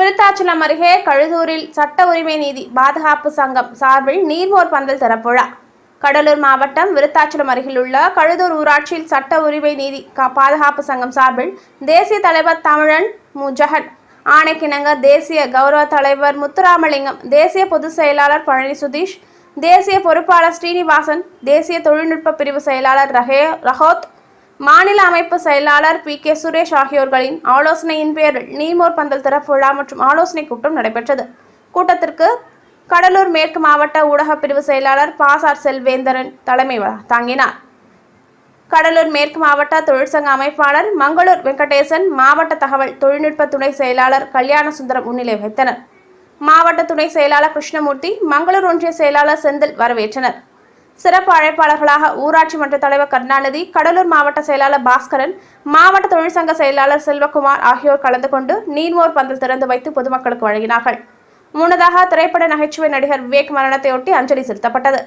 விருத்தாச்சலம் அருகே கழுதூரில் சட்ட உரிமை நீதி பாதுகாப்பு சங்கம் சார்பில் நீர்மோர் பந்தல் திறப்புழா. கடலூர் மாவட்டம் விருத்தாச்சலம் அருகில் உள்ள கழுதூர் ஊராட்சியில் சட்ட உரிமை நீதி பாதுகாப்பு சங்கம் சார்பில் தேசிய தலைவர் தமிழன் முஜஹட் ஆணைக்கிணங்க தேசிய கௌரவ தலைவர் முத்துராமலிங்கம், தேசிய பொதுச் செயலாளர் பழனி சுதீஷ், தேசிய பொறுப்பாளர் ஸ்ரீனிவாசன், தேசிய தொழில்நுட்ப பிரிவு செயலாளர் ரஹோத், மாநில அமைப்பு செயலாளர் பி.கே. சுரேஷ் ஆகியோர்களின் ஆலோசனையின் பேரில் நீர்மோர் பந்தல் திறப்பு விழா மற்றும் ஆலோசனை கூட்டம் நடைபெற்றது. கூட்டத்திற்கு கடலூர் மேற்கு மாவட்ட ஊடக பிரிவு செயலாளர் பாசார் செல்வேந்தரன் தலைமை தாங்கினார். கடலூர் மேற்கு மாவட்ட தொழிற்சங்க அமைப்பாளர் மங்களூர் வெங்கடேசன், மாவட்ட தகவல் தொழில்நுட்ப துணை செயலாளர் கல்யாண சுந்தரம் முன்னிலை வகித்தனர். மாவட்ட துணை செயலாளர் கிருஷ்ணமூர்த்தி, மங்களூர் ஒன்றிய செயலாளர் செந்தில் வரவேற்றனர். சிறப்பு அழைப்பாளர்களாக ஊராட்சி மன்ற தலைவர் கருணாநிதி, கடலூர் மாவட்ட செயலாளர் பாஸ்கரன், மாவட்ட தொழிற்சங்க செயலாளர் செல்வகுமார் ஆகியோர் கலந்து கொண்டு நீர்மோர் பந்தல் திறந்து வைத்து பொதுமக்களுக்கு வழங்கினார்கள். முன்னதாக திரைப்பட நகைச்சுவை நடிகர் விவேக் மரணத்தையொட்டி அஞ்சலி செலுத்தப்பட்டது.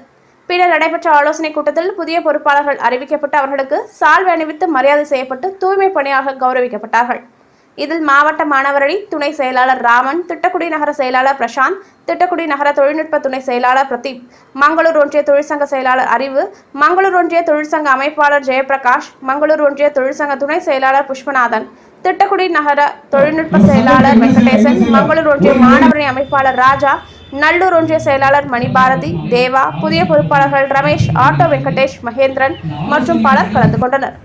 பின்னர் நடைபெற்ற ஆலோசனை கூட்டத்தில் புதிய பொறுப்பாளர்கள் அறிவிக்கப்பட்டு அவர்களுக்கு சால்வை அணிவித்து மரியாதை செய்யப்பட்டு தூய்மை பணியாக கௌரவிக்கப்பட்டார்கள். இதில் மாவட்ட மாணவரணி துணை செயலாளர் ராமன், திட்டக்குடி நகர செயலாளர் பிரசாந்த், திட்டக்குடி நகர தொழில்நுட்ப துணை செயலாளர் பிரதீப், மங்களூர் ஒன்றிய தொழிற்சங்க செயலாளர் அறிவு, மங்களூர் ஒன்றிய தொழிற்சங்க அமைப்பாளர் ஜெயபிரகாஷ், மங்களூர் ஒன்றிய தொழிற்சங்க துணை செயலாளர் புஷ்பநாதன், திட்டக்குடி நகர தொழில்நுட்ப செயலாளர் வெங்கடேசன், மங்களூர் ஒன்றிய மாணவரணி அமைப்பாளர் ராஜா, நல்லூர் ஒன்றிய செயலாளர் மணிபாரதி, தேவா, புதிய பொறுப்பாளர்கள் ரமேஷ், ஆட்டோ வெங்கடேஷ், மகேந்திரன் மற்றும் பலர் கலந்து கொண்டனர்.